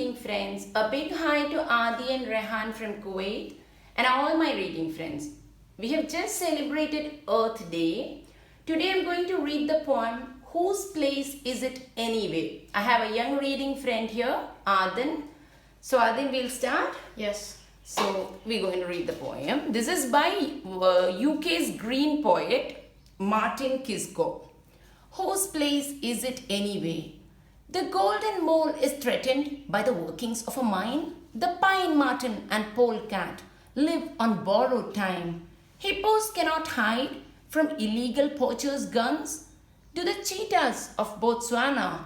reading friends. A big hi to Adi and Rehan from Kuwait and all my reading friends. We have just celebrated Earth Day. Today I'm going to read the poem Whose Place Is It Anyway? I have a young reading friend here, Adin. So Adin, we'll start? Yes. So we're going to read the poem. This is by UK's green poet Martin Kisco. Whose place is it anyway? The golden mole is threatened by the workings of a mine. The pine marten and polecat live on borrowed time. Hippos cannot hide from illegal poachers' guns. Do the cheetahs of Botswana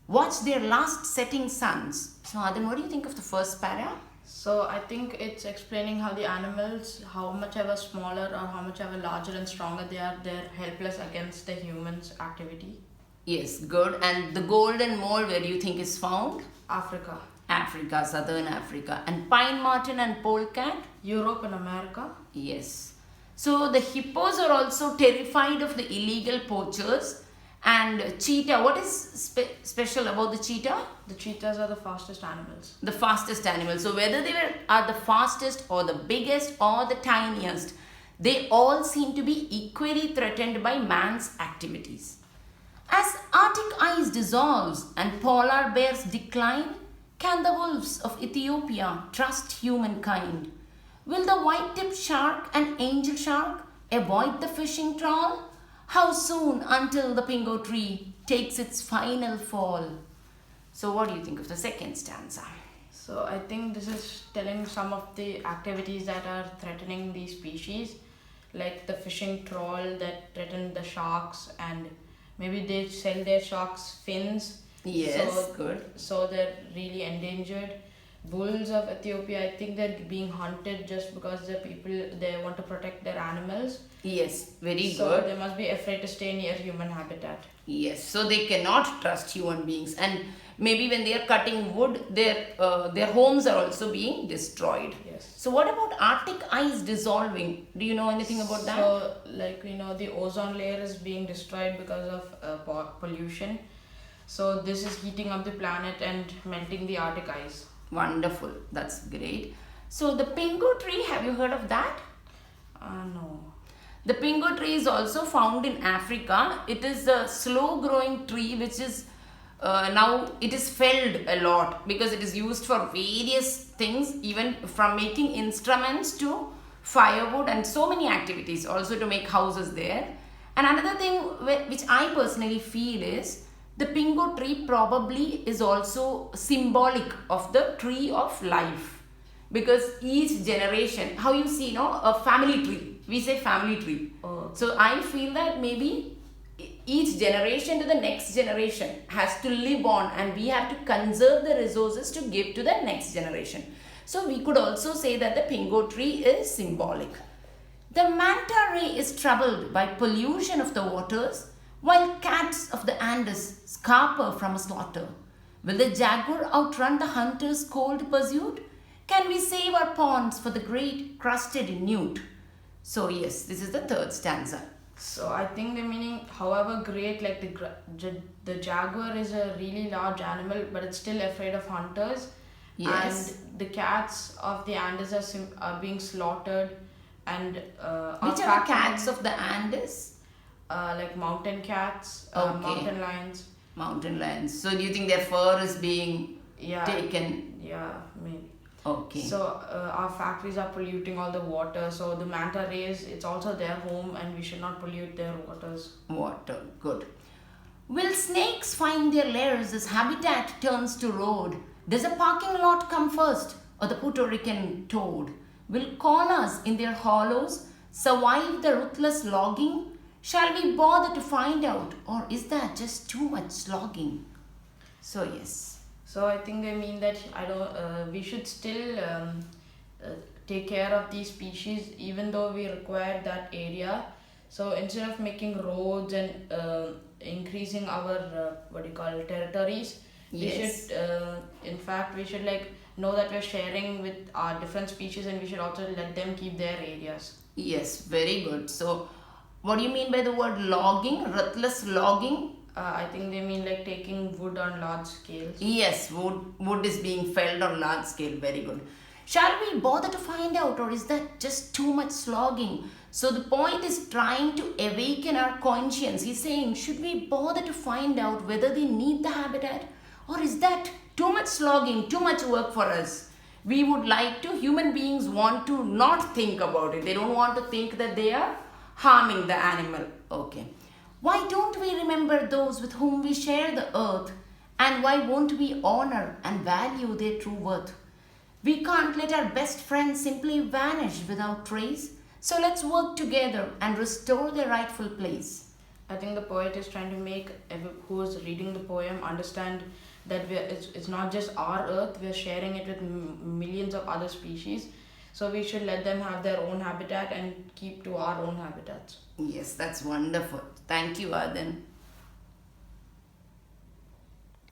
watch their last setting suns? So Adin, what do you think of the first para? So I think it's explaining how the animals, how much ever smaller or how much ever larger and stronger they are, they're helpless against the humans' activity. Yes, good. And the golden mole, where do you think is found? Africa, Africa, southern Africa. And pine marten and polecat? Europe and America. Yes. So the hippos are also terrified of the illegal poachers. And cheetah, what is special about the cheetah? The cheetahs are the fastest animals. The fastest animal. So whether are the fastest or the biggest or the tiniest, they all seem to be equally threatened by man's activities. As Arctic ice dissolves and polar bears decline, can the wolves of Ethiopia trust humankind? Will the white-tipped shark and angel shark avoid the fishing trawl? How soon until the pingo tree takes its final fall? So what do you think of the second stanza? So I think this is telling some of the activities that are threatening these species, like the fishing trawl that threaten the sharks, and maybe they sell their sharks' fins. Yes, So, good. so they're really endangered. Bulls of Ethiopia, I think they're being hunted just because the people, they want to protect their animals. Yes, very So good. they must be afraid to stay near human habitat. Yes, so they cannot trust human beings, and maybe when they are cutting wood, their homes are also being destroyed. Yes. So what about Arctic ice dissolving? Do you know anything about that? So, like the ozone layer is being destroyed because of pollution. So this is heating up the planet and melting the Arctic ice. Wonderful, that's great. So the pingo tree, have you heard of that? No. The pingo tree is also found in Africa. It is a slow growing tree which is now it is felled a lot because it is used for various things, even from making instruments to firewood and so many activities, also to make houses there. And another thing which I personally feel is the pingo tree probably is also symbolic of the tree of life, because each generation, how you see, a family tree, we say family tree. Oh. So I feel that maybe each generation to the next generation has to live on, and we have to conserve the resources to give to the next generation. So we could also say that the pingo tree is symbolic. The manta ray is troubled by pollution of the waters, while cats of the Andes scarper from a slaughter. Will the jaguar outrun the hunter's cold pursuit? Can we save our ponds for the great crested newt? So yes, this is the third stanza. So I think the meaning, however great, like the jaguar is a really large animal, but it's still afraid of hunters. Yes. And the cats of the Andes are being slaughtered, and Which are the cats of the Andes? like mountain cats, Okay. mountain lions. Mountain lions. So do you think their fur is being Yeah. taken? Yeah, maybe. Okay. So our factories are polluting all the water. So the manta rays, it's also their home, and we should not pollute their waters. Water. Good. Will snakes find their lairs as habitat turns to road? Does a parking lot come first, or the Puerto Rican toad? Will koalas in their hollows survive the ruthless logging? Shall we bother to find out, or is that just too much slogging? So yes. So I think they mean that we should still take care of these species even though we require that area. So instead of making roads and increasing our territories, we Yes. should in fact we should know that we're sharing with our different species, and we should also let them keep their areas. Yes, very good. So what do you mean by the word logging? Ruthless logging? I think they mean like taking wood on large scales. Yes, wood is being felled on large scale. Very good. Shall we bother to find out, or is that just too much slogging? So the point is trying to awaken our conscience. He's saying, should we bother to find out whether they need the habitat, or is that too much slogging, too much work for us? We would like to, human beings want to not think about it. They don't want to think that they are harming the animal. Okay. Why don't we remember those with whom we share the earth? And why won't we honor and value their true worth? We can't let our best friends simply vanish without trace. So let's work together and restore their rightful place. I think the poet is trying to make who is reading the poem understand that it's not just our earth, we're sharing it with millions of other species. So we should let them have their own habitat and keep to our own habitats. Yes, that's wonderful. Thank you, Adan.